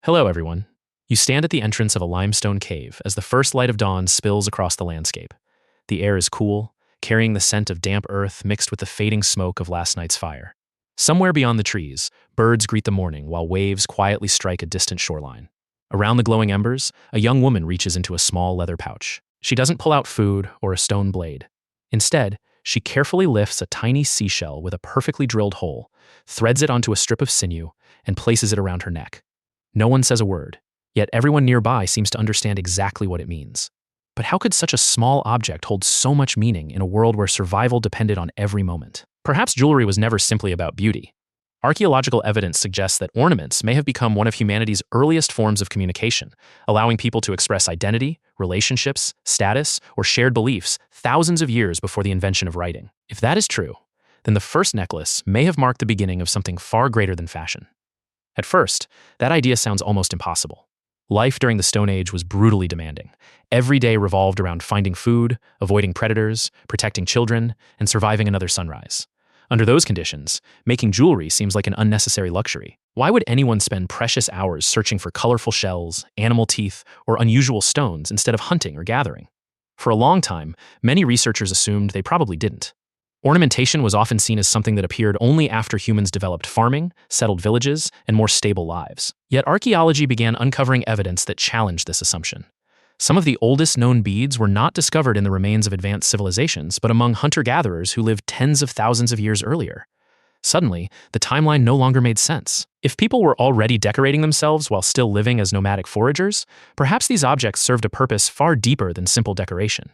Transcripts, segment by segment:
Hello, everyone. You stand at the entrance of a limestone cave as the first light of dawn spills across the landscape. The air is cool, carrying the scent of damp earth mixed with the fading smoke of last night's fire. Somewhere beyond the trees, birds greet the morning while waves quietly strike a distant shoreline. Around the glowing embers, a young woman reaches into a small leather pouch. She doesn't pull out food or a stone blade. Instead, she carefully lifts a tiny seashell with a perfectly drilled hole, threads it onto a strip of sinew, and places it around her neck. No one says a word, yet everyone nearby seems to understand exactly what it means. But how could such a small object hold so much meaning in a world where survival depended on every moment? Perhaps jewelry was never simply about beauty. Archaeological evidence suggests that ornaments may have become one of humanity's earliest forms of communication, allowing people to express identity, relationships, status, or shared beliefs thousands of years before the invention of writing. If that is true, then the first necklace may have marked the beginning of something far greater than fashion. At first, that idea sounds almost impossible. Life during the Stone Age was brutally demanding. Every day revolved around finding food, avoiding predators, protecting children, and surviving another sunrise. Under those conditions, making jewelry seems like an unnecessary luxury. Why would anyone spend precious hours searching for colorful shells, animal teeth, or unusual stones instead of hunting or gathering? For a long time, many researchers assumed they probably didn't. Ornamentation was often seen as something that appeared only after humans developed farming, settled villages, and more stable lives. Yet archaeology began uncovering evidence that challenged this assumption. Some of the oldest known beads were not discovered in the remains of advanced civilizations, but among hunter-gatherers who lived tens of thousands of years earlier. Suddenly, the timeline no longer made sense. If people were already decorating themselves while still living as nomadic foragers, perhaps these objects served a purpose far deeper than simple decoration.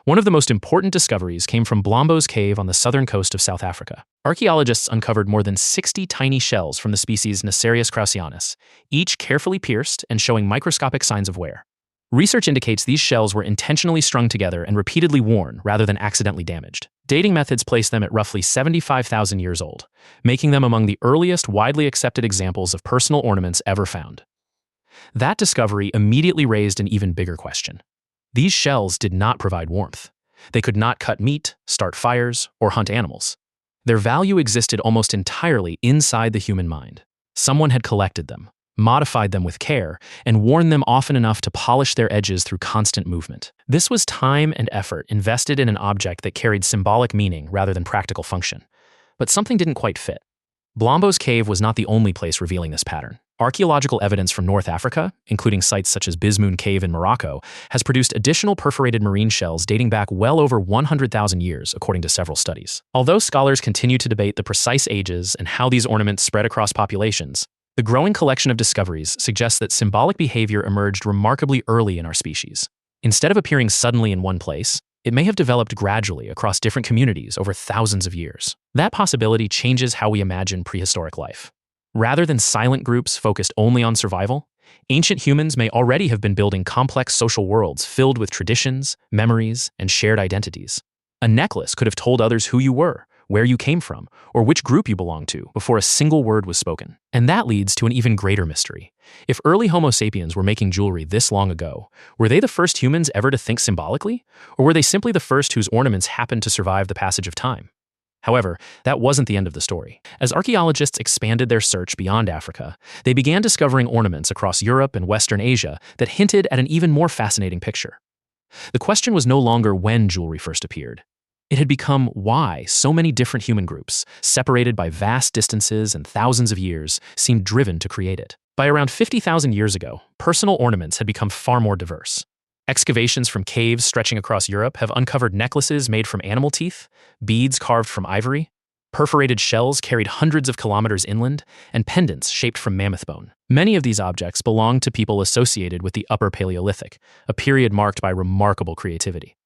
One of the most important discoveries came from Blombos Cave on the southern coast of South Africa. Archaeologists uncovered more than 60 tiny shells from the species Necerius kraussianus, each carefully pierced and showing microscopic signs of wear. Research indicates these shells were intentionally strung together and repeatedly worn rather than accidentally damaged. Dating methods place them at roughly 75,000 years old, making them among the earliest widely accepted examples of personal ornaments ever found. That discovery immediately raised an even bigger question. These shells did not provide warmth. They could not cut meat, start fires, or hunt animals. Their value existed almost entirely inside the human mind. Someone had collected them, modified them with care, and worn them often enough to polish their edges through constant movement. This was time and effort invested in an object that carried symbolic meaning rather than practical function. But something didn't quite fit. Blombos Cave was not the only place revealing this pattern. Archaeological evidence from North Africa, including sites such as Bizmoune Cave in Morocco, has produced additional perforated marine shells dating back well over 100,000 years, according to several studies. Although scholars continue to debate the precise ages and how these ornaments spread across populations, the growing collection of discoveries suggests that symbolic behavior emerged remarkably early in our species. Instead of appearing suddenly in one place, it may have developed gradually across different communities over thousands of years. That possibility changes how we imagine prehistoric life. Rather than silent groups focused only on survival, ancient humans may already have been building complex social worlds filled with traditions, memories, and shared identities. A necklace could have told others who you were, where you came from, or which group you belonged to before a single word was spoken. And that leads to an even greater mystery. If early Homo sapiens were making jewelry this long ago, were they the first humans ever to think symbolically? Or were they simply the first whose ornaments happened to survive the passage of time? However, that wasn't the end of the story. As archaeologists expanded their search beyond Africa, they began discovering ornaments across Europe and Western Asia that hinted at an even more fascinating picture. The question was no longer when jewelry first appeared. It had become why so many different human groups, separated by vast distances and thousands of years, seemed driven to create it. By around 50,000 years ago, personal ornaments had become far more diverse. Excavations from caves stretching across Europe have uncovered necklaces made from animal teeth, beads carved from ivory, perforated shells carried hundreds of kilometers inland, and pendants shaped from mammoth bone. Many of these objects belong to people associated with the Upper Paleolithic, a period marked by remarkable creativity.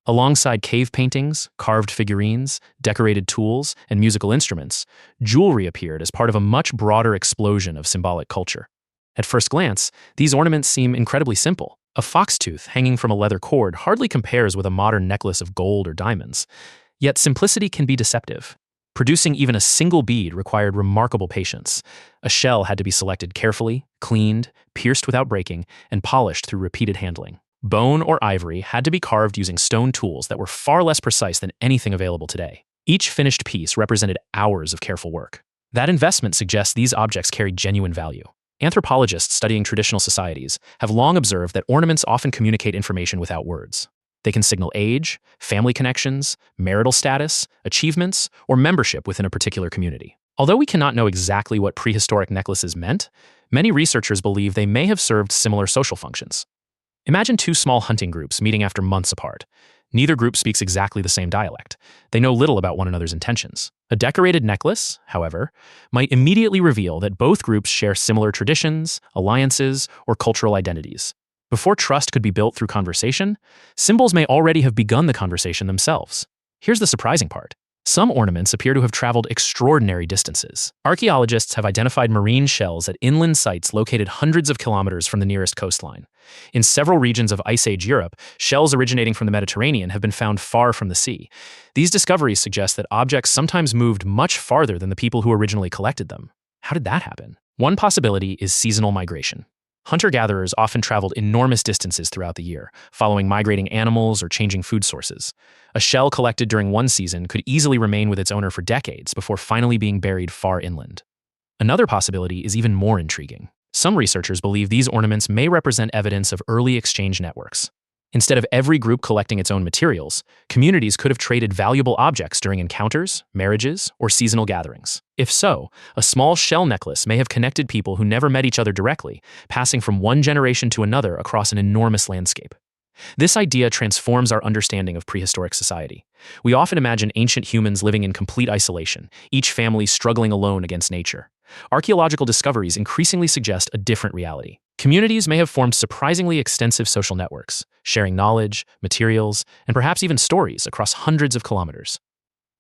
Alongside cave paintings, carved figurines, decorated tools, and musical instruments, jewelry appeared as part of a much broader explosion of symbolic culture. At first glance, these ornaments seem incredibly simple. A fox tooth hanging from a leather cord hardly compares with a modern necklace of gold or diamonds. Yet simplicity can be deceptive. Producing even a single bead required remarkable patience. A shell had to be selected carefully, cleaned, pierced without breaking, and polished through repeated handling. Bone or ivory had to be carved using stone tools that were far less precise than anything available today. Each finished piece represented hours of careful work. That investment suggests these objects carried genuine value. Anthropologists studying traditional societies have long observed that ornaments often communicate information without words. They can signal age, family connections, marital status, achievements, or membership within a particular community. Although we cannot know exactly what prehistoric necklaces meant, many researchers believe they may have served similar social functions. Imagine two small hunting groups meeting after months apart. Neither group speaks exactly the same dialect. They know little about one another's intentions. A decorated necklace, however, might immediately reveal that both groups share similar traditions, alliances, or cultural identities. Before trust could be built through conversation, symbols may already have begun the conversation themselves. Here's the surprising part. Some ornaments appear to have traveled extraordinary distances. Archaeologists have identified marine shells at inland sites located hundreds of kilometers from the nearest coastline. In several regions of Ice Age Europe, shells originating from the Mediterranean have been found far from the sea. These discoveries suggest that objects sometimes moved much farther than the people who originally collected them. How did that happen? One possibility is seasonal migration. Hunter-gatherers often traveled enormous distances throughout the year, following migrating animals or changing food sources. A shell collected during one season could easily remain with its owner for decades before finally being buried far inland. Another possibility is even more intriguing. Some researchers believe these ornaments may represent evidence of early exchange networks. Instead of every group collecting its own materials, communities could have traded valuable objects during encounters, marriages, or seasonal gatherings. If so, a small shell necklace may have connected people who never met each other directly, passing from one generation to another across an enormous landscape. This idea transforms our understanding of prehistoric society. We often imagine ancient humans living in complete isolation, each family struggling alone against nature. Archaeological discoveries increasingly suggest a different reality. Communities may have formed surprisingly extensive social networks, sharing knowledge, materials, and perhaps even stories across hundreds of kilometers.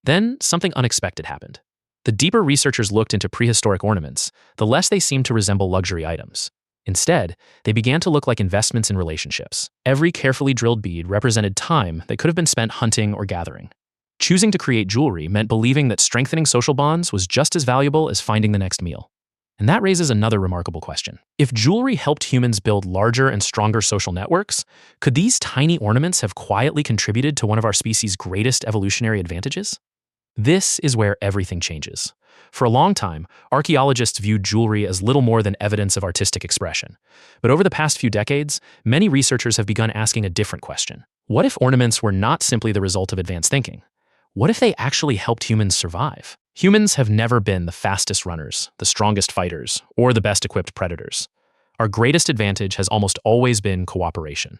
Then, something unexpected happened. The deeper researchers looked into prehistoric ornaments, the less they seemed to resemble luxury items. Instead, they began to look like investments in relationships. Every carefully drilled bead represented time that could have been spent hunting or gathering. Choosing to create jewelry meant believing that strengthening social bonds was just as valuable as finding the next meal. And that raises another remarkable question. If jewelry helped humans build larger and stronger social networks, could these tiny ornaments have quietly contributed to one of our species' greatest evolutionary advantages? This is where everything changes. For a long time, archaeologists viewed jewelry as little more than evidence of artistic expression. But over the past few decades, many researchers have begun asking a different question. What if ornaments were not simply the result of advanced thinking? What if they actually helped humans survive? Humans have never been the fastest runners, the strongest fighters, or the best equipped predators. Our greatest advantage has almost always been cooperation.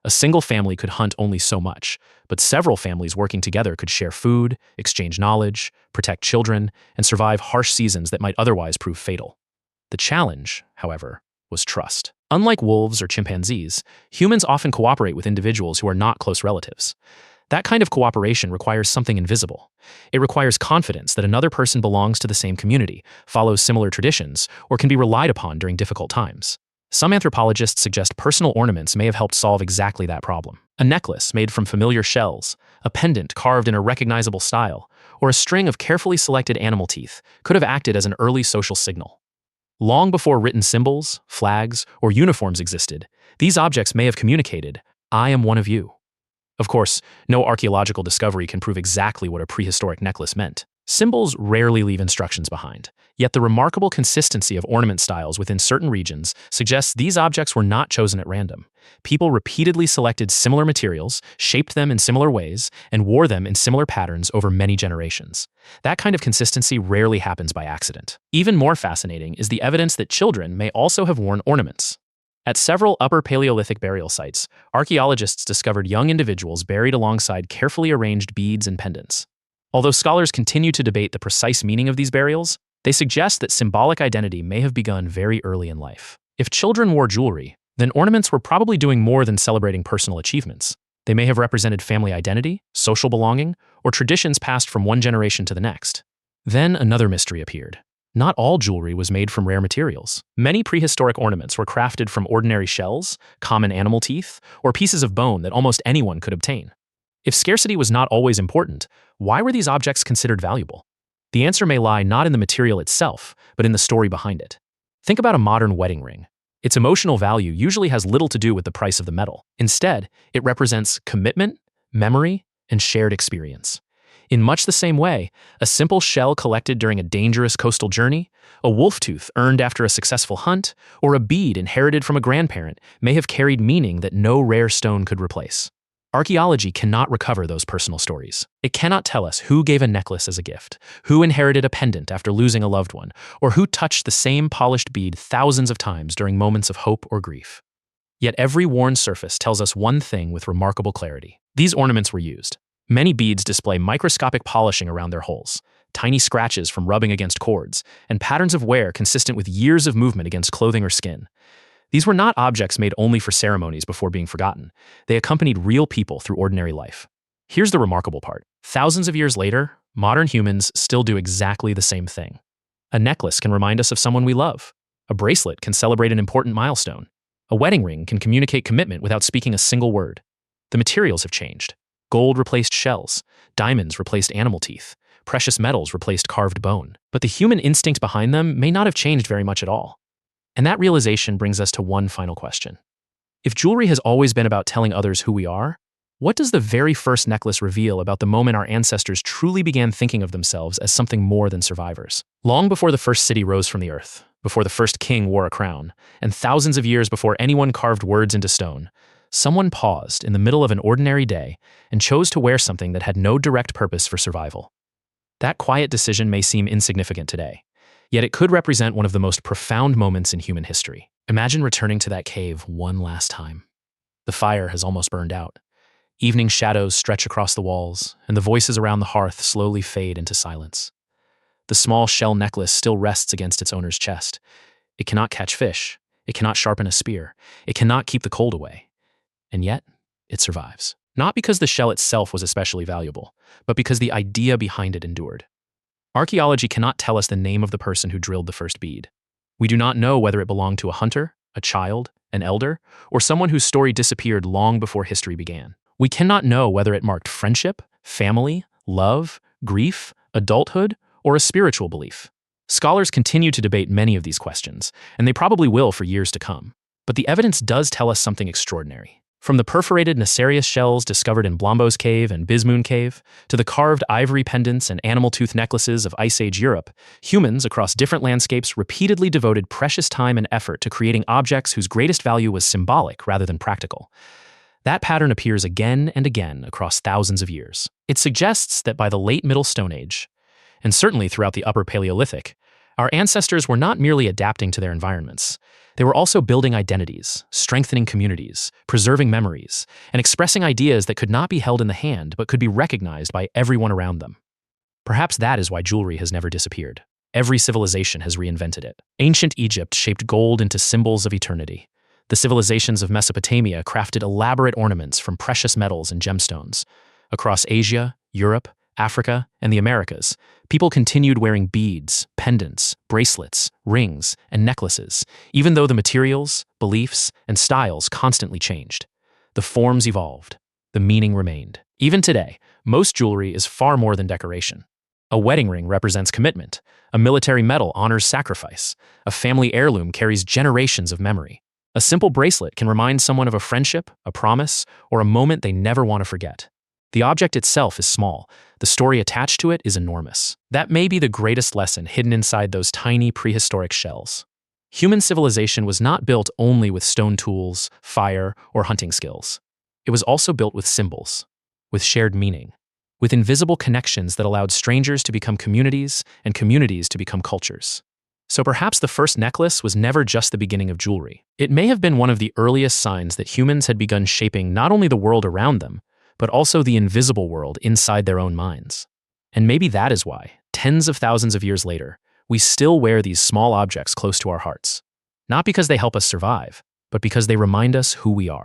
A single family could hunt only so much, but several families working together could share food, exchange knowledge, protect children, and survive harsh seasons that might otherwise prove fatal. The challenge, however, was trust. Unlike wolves or chimpanzees, humans often cooperate with individuals who are not close relatives. That kind of cooperation requires something invisible. It requires confidence that another person belongs to the same community, follows similar traditions, or can be relied upon during difficult times. Some anthropologists suggest personal ornaments may have helped solve exactly that problem. A necklace made from familiar shells, a pendant carved in a recognizable style, or a string of carefully selected animal teeth could have acted as an early social signal. Long before written symbols, flags, or uniforms existed, these objects may have communicated, "I am one of you." Of course, no archaeological discovery can prove exactly what a prehistoric necklace meant. Symbols rarely leave instructions behind, yet the remarkable consistency of ornament styles within certain regions suggests these objects were not chosen at random. People repeatedly selected similar materials, shaped them in similar ways, and wore them in similar patterns over many generations. That kind of consistency rarely happens by accident. Even more fascinating is the evidence that children may also have worn ornaments. At several Upper Paleolithic burial sites, archaeologists discovered young individuals buried alongside carefully arranged beads and pendants. Although scholars continue to debate the precise meaning of these burials, they suggest that symbolic identity may have begun very early in life. If children wore jewelry, then ornaments were probably doing more than celebrating personal achievements. They may have represented family identity, social belonging, or traditions passed from one generation to the next. Then another mystery appeared. Not all jewelry was made from rare materials. Many prehistoric ornaments were crafted from ordinary shells, common animal teeth, or pieces of bone that almost anyone could obtain. If scarcity was not always important, why were these objects considered valuable? The answer may lie not in the material itself, but in the story behind it. Think about a modern wedding ring. Its emotional value usually has little to do with the price of the metal. Instead, it represents commitment, memory, and shared experience. In much the same way, a simple shell collected during a dangerous coastal journey, a wolf tooth earned after a successful hunt, or a bead inherited from a grandparent may have carried meaning that no rare stone could replace. Archaeology cannot recover those personal stories. It cannot tell us who gave a necklace as a gift, who inherited a pendant after losing a loved one, or who touched the same polished bead thousands of times during moments of hope or grief. Yet every worn surface tells us one thing with remarkable clarity. These ornaments were used. Many beads display microscopic polishing around their holes, tiny scratches from rubbing against cords, and patterns of wear consistent with years of movement against clothing or skin. These were not objects made only for ceremonies before being forgotten. They accompanied real people through ordinary life. Here's the remarkable part. Thousands of years later, modern humans still do exactly the same thing. A necklace can remind us of someone we love. A bracelet can celebrate an important milestone. A wedding ring can communicate commitment without speaking a single word. The materials have changed. Gold replaced shells. Diamonds replaced animal teeth. Precious metals replaced carved bone. But the human instinct behind them may not have changed very much at all. And that realization brings us to one final question. If jewelry has always been about telling others who we are, what does the very first necklace reveal about the moment our ancestors truly began thinking of themselves as something more than survivors? Long before the first city rose from the earth, before the first king wore a crown, and thousands of years before anyone carved words into stone, someone paused in the middle of an ordinary day and chose to wear something that had no direct purpose for survival. That quiet decision may seem insignificant today, yet it could represent one of the most profound moments in human history. Imagine returning to that cave one last time. The fire has almost burned out. Evening shadows stretch across the walls, and the voices around the hearth slowly fade into silence. The small shell necklace still rests against its owner's chest. It cannot catch fish. It cannot sharpen a spear. It cannot keep the cold away. And yet, it survives. Not because the shell itself was especially valuable, but because the idea behind it endured. Archaeology cannot tell us the name of the person who drilled the first bead. We do not know whether it belonged to a hunter, a child, an elder, or someone whose story disappeared long before history began. We cannot know whether it marked friendship, family, love, grief, adulthood, or a spiritual belief. Scholars continue to debate many of these questions, and they probably will for years to come. But the evidence does tell us something extraordinary. From the perforated nacerius shells discovered in Blombos Cave and Bizmoune Cave, to the carved ivory pendants and animal tooth necklaces of Ice Age Europe, humans across different landscapes repeatedly devoted precious time and effort to creating objects whose greatest value was symbolic rather than practical. That pattern appears again and again across thousands of years. It suggests that by the late Middle Stone Age, and certainly throughout the Upper Paleolithic, our ancestors were not merely adapting to their environments. They were also building identities, strengthening communities, preserving memories, and expressing ideas that could not be held in the hand but could be recognized by everyone around them. Perhaps that is why jewelry has never disappeared. Every civilization has reinvented it. Ancient Egypt shaped gold into symbols of eternity. The civilizations of Mesopotamia crafted elaborate ornaments from precious metals and gemstones. Across Asia, Europe, Africa, and the Americas, people continued wearing beads, pendants, bracelets, rings, and necklaces, even though the materials, beliefs, and styles constantly changed. The forms evolved. The meaning remained. Even today, most jewelry is far more than decoration. A wedding ring represents commitment. A military medal honors sacrifice. A family heirloom carries generations of memory. A simple bracelet can remind someone of a friendship, a promise, or a moment they never want to forget. The object itself is small. The story attached to it is enormous. That may be the greatest lesson hidden inside those tiny prehistoric shells. Human civilization was not built only with stone tools, fire, or hunting skills. It was also built with symbols, with shared meaning, with invisible connections that allowed strangers to become communities and communities to become cultures. So perhaps the first necklace was never just the beginning of jewelry. It may have been one of the earliest signs that humans had begun shaping not only the world around them, but also the invisible world inside their own minds. And maybe that is why, tens of thousands of years later, we still wear these small objects close to our hearts. Not because they help us survive, but because they remind us who we are.